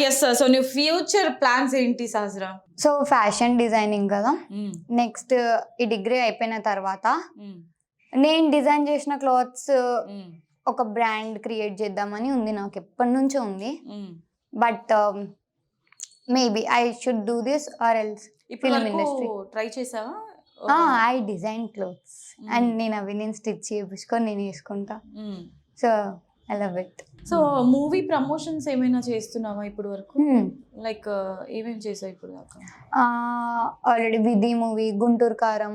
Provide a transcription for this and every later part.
Yes sir. So నీ future plans ఏంటి Sahasra? So fashion designing కదా. మ్మ్. నెక్స్ట్ ఈ డిగ్రీ అయిపోయిన తర్వాత మ్మ్. నేను డిజైన్ చేసిన క్లాత్స్ మ్మ్. ఒక బ్రాండ్ క్రియేట్ చేద్దామని ఉంది, నాకు ఎప్పటి నుంచో ఉంది. మ్మ్. But maybe I should do this or else ఇప్పుడు ఫిల్మ్ వరకు ఇండస్ట్రీ. ట్రై చేసావా? ఐ డిజైన్ క్లోత్స్ అండ్ నేను అవి నేను స్టిచ్ చేయించుకొని నేను వేసుకుంటా. So I love it. So movie promotions ఏమైనా చేస్తున్నావా ఇప్పుడు వరకు? లైక్ ఏమేమి చేసావు ఇప్పుడు దాకా? ఆల్రెడీ విధి మూవీ, గుంటూరు కారం,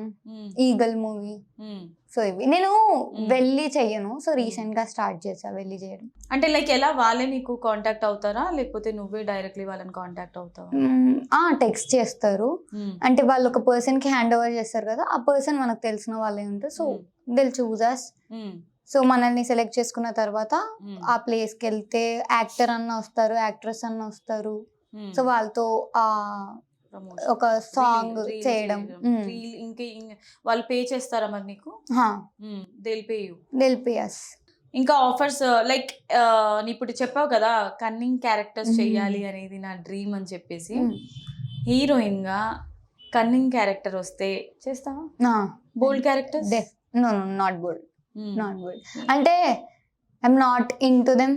ఈగల్ మూవీ. సో ఇవి నేను వెళ్ళి చెయ్యను. సో రీసెంట్ గా స్టార్ట్ చేసా వెళ్ళి చేయడం. అంటే లైక్ ఎలా వాళ్ళే నీకు కాంటాక్ట్ అవుతారా లేకపోతే నువ్వే డైరెక్ట్లీ వాళ్ళని కాంటాక్ట్ అవుతావా? టెక్స్ట్ చేస్తారు. అంటే వాళ్ళు ఒక పర్సన్ కి హ్యాండ్ ఓవర్ చేస్తారు కదా, ఆ పర్సన్ మనకు తెలిసిన వాళ్ళే ఉంటారు. సో దిల్ చూజ్ అస్. సో మనల్ని సెలెక్ట్ చేసుకున్న తర్వాత ఆ ప్లేస్ కి వెళ్తే యాక్టర్ అన్న వస్తారు, యాక్ట్రెస్ అన్న వస్తారు. సో వాళ్ళతో ఒక సాంగ్ చేయడం. ఇంకా వాళ్ళు పే చేస్తారా మరి నీకు? They'll pay us. ఇంకా ఆఫర్స్ లైక్ ఇప్పుడు చెప్పావు కదా కన్నింగ్ క్యారెక్టర్స్ చెయ్యాలి అనేది నా డ్రీమ్ అని చెప్పేసి, హీరోయిన్ గా కన్నింగ్ క్యారెక్టర్ వస్తే చేస్తావా? Bold characters? No not bold. Not bold అంటే I'm not into them.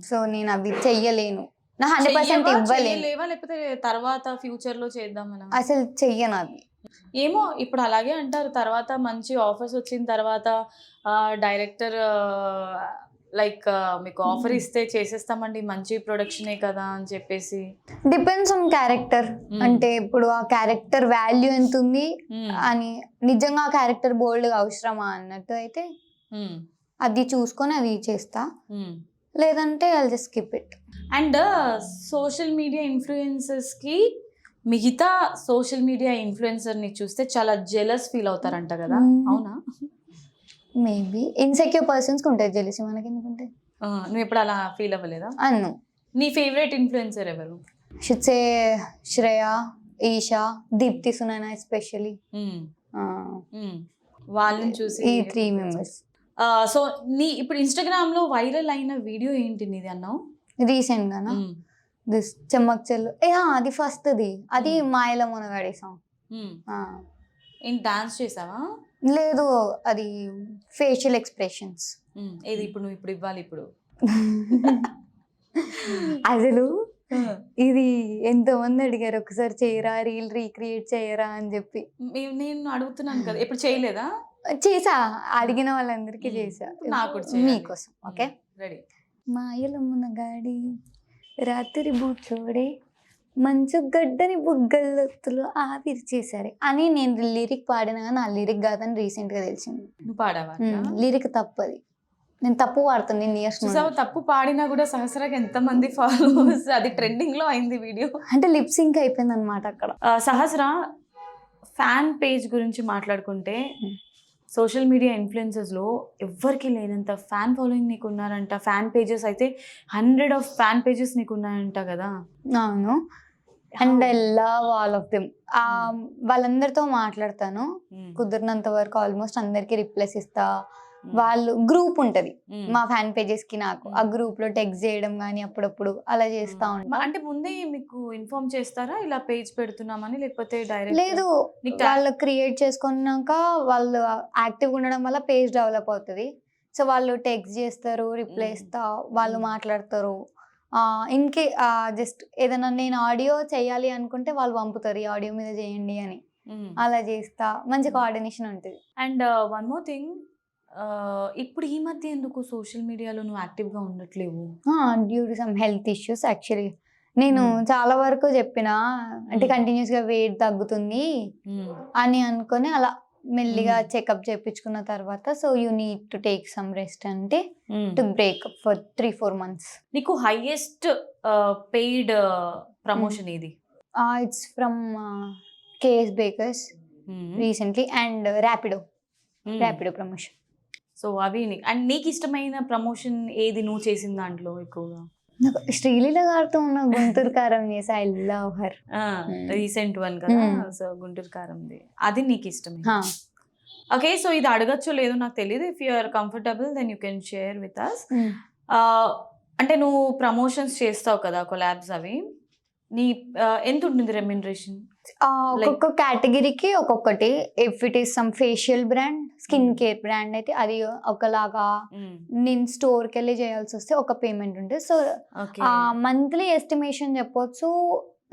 So నేను అవి చెయ్యలేను, నా 100% ఇవ్వలేను. లేకపోతే తర్వాత ఫ్యూచర్ లో చేద్దామని అసలు చెయ్యను అది. ఏమో ఇప్పుడు అలాగే అంటారు, తర్వాత మంచి ఆఫర్స్ వచ్చిన తర్వాత డైరెక్టర్ లైక్ మీకు ఆఫర్ ఇస్తే చేసేస్తామండి, మంచి ప్రొడక్షనే కదా అని చెప్పేసి. Depends on character. అంటే ఇప్పుడు ఆ క్యారెక్టర్ వాల్యూ ఎంత ఉంది అని, నిజంగా ఆ క్యారెక్టర్ బోల్డ్ గా అవసరమా అన్నట్టు అయితే అది చూసుకొని అది చేస్తా, లేదంటే I'll just skip it. And social media influencers కి మిగతా సోషల్ మీడియా ఇన్ఫ్లుయెన్సర్ ని చూస్తే చాలా జెలస్ ఫీల్ అవుతారంట కదా, అవునా? మేబీ ఇన్సెక్యూర్ పర్సన్స్ కి ఉంటుంది జెలసీ, మనకి ఎందుకుంటే. నువ్వు ఎప్పుడు అలా ఫీల్ అవ్వలేదా? అన్ను. నీ ఫేవరెట్ ఇన్ఫ్లుయెన్సర్ ఎవరు? Should say Shreya, Isha, Deepti Sunaina especially. వాళ్ళని చూసి ఈ 3 members. సో నీ ఇప్పుడు ఇన్స్టాగ్రామ్ లో వైరల్ అయిన వీడియో ఏంటి నీది అన్నావు? Recent Gaana? దిస్ చమ్మక్ చెల్లు. అది ఫస్ట్ ది, అది మాయల మునగాడి సాంగ్. ఏం డాన్స్ చేసావా? లేదు, అది ఫేషియల్ ఎక్స్ప్రెషన్స్. ఏది ఇప్పుడు నువ్వు ఇప్పుడు ఇవ్వాలి ఇప్పుడు? అసలు ఇది ఎంతమంది అడిగారు ఒకసారి చేయరా, రీల్ రీక్రియేట్ చేయరా అని చెప్పి. నేను అడుగుతున్నాను కదా, ఎప్పుడు చేయలేదా? చేసా, అడిగిన వాళ్ళందరికీ చేసా. నాకు మీకోసం. Okay, ready. మాయల మునగాడి రాత్రి బూచోడే మంచు గడ్డని బుగ్గలొత్తులు ఆవిరి చేశారే అని నేను లిరిక్ పాడినా కానీ ఆ లిరిక్ కాదని రీసెంట్ గా తెలిసింది. నువ్వు పాడావా? లిరిక్ తప్పది, నేను తప్పు పాడుతాను. నేను ఇయర్స్ తప్పు పాడినా కూడా సహస్రాకి ఎంత మంది ఫాలోవర్స్, అది ట్రెండింగ్ లో అయింది వీడియో. అంటే లిప్ సింక్ అయిపోయింది అనమాట అక్కడ. సహస్రా, ఫ్యాన్ పేజ్ గురించి మాట్లాడుకుంటే సోషల్ మీడియా ఇన్ఫ్లుయెన్సర్స్లో ఎవ్వరికి లేనంత ఫ్యాన్ ఫాలోయింగ్ నీకు ఉన్నారంట. ఫ్యాన్ పేజెస్ అయితే 100 of ఫ్యాన్ పేజెస్ నీకు ఉన్నాయంట కదా? అవును. And I love all of them. వాళ్ళందరితో మాట్లాడతాను కుదిరినంత వరకు, ఆల్మోస్ట్ అందరికి రిప్లైస్ ఇస్తా. వాళ్ళు గ్రూప్ ఉంటది మా ఫ్యాన్ పేజెస్ కి, నాకు ఆ గ్రూప్ లో టెక్స్ట్ చేయడం కానీ అప్పుడప్పుడు అలా చేస్తా ఉంటా. అంటే ముందే మీకు ఇన్ఫార్మ్ చేస్తారా ఇలా పేజ్ పెడుతున్నామని, లేకపోతే డైరెక్ట్? లేదు, వాళ్ళు క్రియేట్ చేసుకున్నాక వాళ్ళు యాక్టివ్ ఉండడం వల్ల పేజ్ డెవలప్ అవుతుంది. సో వాళ్ళు టెక్స్ట్ చేస్తారు, రిప్లై ఇస్తా, వాళ్ళు మాట్లాడతారు. ఇంకే జస్ట్ ఏదైనా నేను ఆడియో చేయాలి అనుకుంటే వాళ్ళు పంపుతారు, ఈ ఆడియో మీద చేయండి అని. అలా చేస్తా, మంచి కోఆర్డినేషన్ ఉంటుంది. అండ్ వన్ మోర్ థింగ్, ఇప్పుడు ఈ మధ్య ఎందుకు సోషల్ మీడియాలో నువ్వు యాక్టివ్గా ఉండట్లేవు? Due to some health issues. Actually నేను చాలా వరకు చెప్పిన, అంటే కంటిన్యూస్గా వెయిట్ తగ్గుతుంది అని అనుకొని అలా మెల్లిగా చెకప్ చేయించుకున్న తర్వాత, so you need to take some rest అంటే టు బ్రేకప్ ఫర్ 3-4 months. నీకు హైయెస్ట్ పెయిడ్ ప్రమోషన్ ఏది? It's from KS Bakers recently and Rapido promotion. So అవి అండ్ నీకు ఇష్టమైన ప్రమోషన్ ఏది నువ్వు చేసిన దాంట్లో ఎక్కువగా? నాకు శ్రీలీల గారితో ఉన్న గుంటూరు కారం చేసి, I love her. Recent one కదా, సో గుంటూరు కారంది అది నీకు ఇష్టమే. ఓకే, సో ఇది అడగచ్చో లేదో నాకు తెలియదు. If you are comfortable then you can share with us. అంటే నువ్వు ప్రమోషన్స్ చేస్తావు కదా కొలాబ్స్ అవి, నీ ఎంత ఉంటుంది రెమ్యునరేషన్? ఒక్కొక్క కేటగిరీకి ఒక్కొక్కటి. If it is some facial brand, skin care brand అయితే అది ఒకలాగా. నేను స్టోర్కి వెళ్ళి చేయాల్సి వస్తే ఒక పేమెంట్ ఉంటుంది. సో మంత్లీ ఎస్టిమేషన్ చెప్పొచ్చు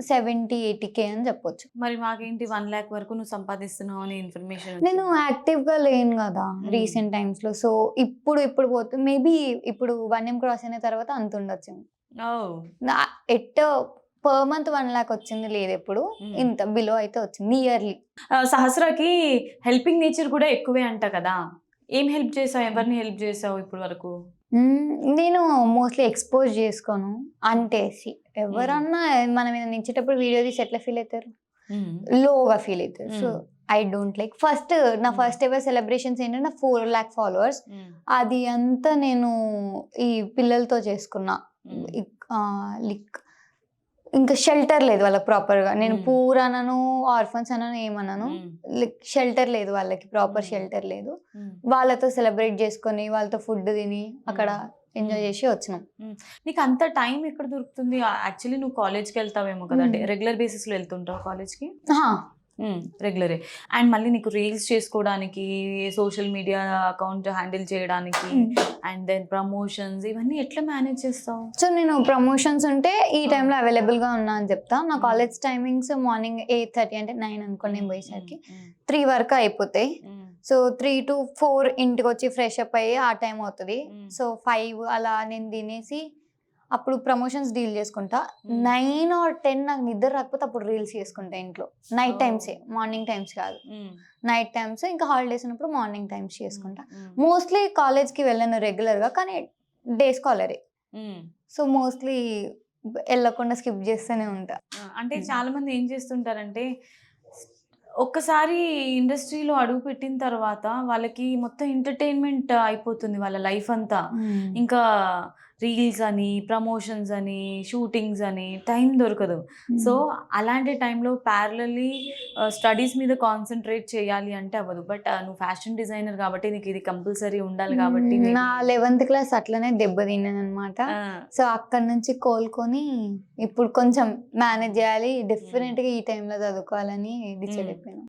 70-80K అని చెప్పొచ్చు. మరి మాకేంటి 1 lakh వరకు నువ్వు సంపాదిస్తున్నావు అని ఇన్ఫర్మేషన్? నేను యాక్టివ్గా లేను కదా రీసెంట్ టైమ్స్లో. సో ఇప్పుడు పోతుంది. మేబీ ఇప్పుడు 1M క్రాస్ అయిన తర్వాత అంత ఉండొచ్చు. పర్ మంత్ 1 lakh వచ్చింది లేదు ఎప్పుడు. ఇంత బిలో అయితే వచ్చింది ఇయర్లీ. సహస్రాకి హెల్పింగ్ నేచర్ కూడా ఎక్కువే అంట కదా, ఏం హెల్ప్ చేసావు, ఎవరిని హెల్ప్ చేసావు ఇప్పుడు వరకు? నేను మోస్ట్లీ ఎక్స్పోజ్ చేసుకోను అంటే ఎవరన్నా మన మీద నించేటప్పుడు వీడియో తీసి ఎట్లా ఫీల్ అవుతారు, లోగా ఫీల్ అవుతారు. So I don't like. నా ఫస్ట్ ఎవర్ సెలబ్రేషన్స్ ఏంటంటే నా 4 lakh ఫాలోవర్స్. అది అంతా నేను ఈ పిల్లలతో చేసుకున్నా. లైక్ ఇంకా షెల్టర్ లేదు వాళ్ళకి ప్రాపర్గా. నేను పూర్ అనను, ఆర్ఫన్స్ అనను, ఏమన్నాను. లైక్ షెల్టర్ లేదు వాళ్ళకి, ప్రాపర్ షెల్టర్ లేదు. వాళ్ళతో సెలబ్రేట్ చేసుకొని వాళ్ళతో ఫుడ్ తిని అక్కడ ఎంజాయ్ చేసి వచ్చినాం. నీకు అంత టైం ఎక్కడ దొరుకుతుంది? యాక్చువల్లీ నువ్వు కాలేజ్కి వెళ్తావేమో కదా, రెగ్యులర్ బేసిస్లో వెళ్తుంటావు కాలేజ్కి? రెగ్యులరే. అండ్ మళ్ళీ నీకు రీల్స్ చేసుకోవడానికి, సోషల్ మీడియా అకౌంట్ హ్యాండిల్ చేయడానికి, అండ్ దెన్ ప్రమోషన్స్, ఇవన్నీ ఎట్లా మేనేజ్ చేస్తావు? సో నేను ప్రమోషన్స్ ఉంటే ఈ టైంలో అవైలబుల్గా ఉన్నా అని చెప్తా. నా కాలేజ్ టైమింగ్స్ మార్నింగ్ 8:30 అంటే 9 అనుకోండి. నేను పోయేసరికి 3 వరకు అయిపోతాయి. సో 3 to 4 ఇంటికి వచ్చి ఫ్రెష్ అప్ అయ్యి ఆ టైం అవుతుంది. సో 5 అలా నేను తినేసి అప్పుడు ప్రమోషన్స్ డీల్ చేసుకుంటా. 9 or 10 నాకు నిద్ర రాకపోతే అప్పుడు రీల్స్ చేసుకుంటా ఇంట్లో. నైట్ టైమ్సే, మార్నింగ్ టైమ్స్ కాదు, నైట్ టైమ్స్. ఇంకా హాలిడేస్ ఉన్నప్పుడు మార్నింగ్ టైమ్స్ చేసుకుంటా. మోస్ట్లీ కాలేజ్కి వెళ్ళను రెగ్యులర్గా, కానీ డే స్కాలరే. సో మోస్ట్లీ వెళ్ళకుండా స్కిప్ చేస్తూనే ఉంటా. అంటే చాలా మంది ఏం చేస్తుంటారంటే, ఒక్కసారి ఇండస్ట్రీలో అడుగు పెట్టిన తర్వాత వాళ్ళకి మొత్తం ఎంటర్టైన్మెంట్ అయిపోతుంది వాళ్ళ లైఫ్ అంతా. ఇంకా రీల్స్ అని, ప్రమోషన్స్ అని, షూటింగ్స్ అని టైం దొరకదు. సో అలాంటి టైంలో ప్యారలల్లీ స్టడీస్ మీద కాన్సన్ట్రేట్ చేయాలి అంటే అవ్వదు. బట్ నువ్వు ఫ్యాషన్ డిజైనర్ కాబట్టి నీకు ఇది కంపల్సరీ ఉండాలి కాబట్టి. నా 11th క్లాస్ అట్లనే దెబ్బతిన్నాను అనమాట. సో అక్కడ నుంచి కోలుకొని ఇప్పుడు కొంచెం మేనేజ్ చేయాలి, డెఫినెట్గా ఈ టైంలో చదువుకోవాలని డిసైడ్ అయిపోయాను.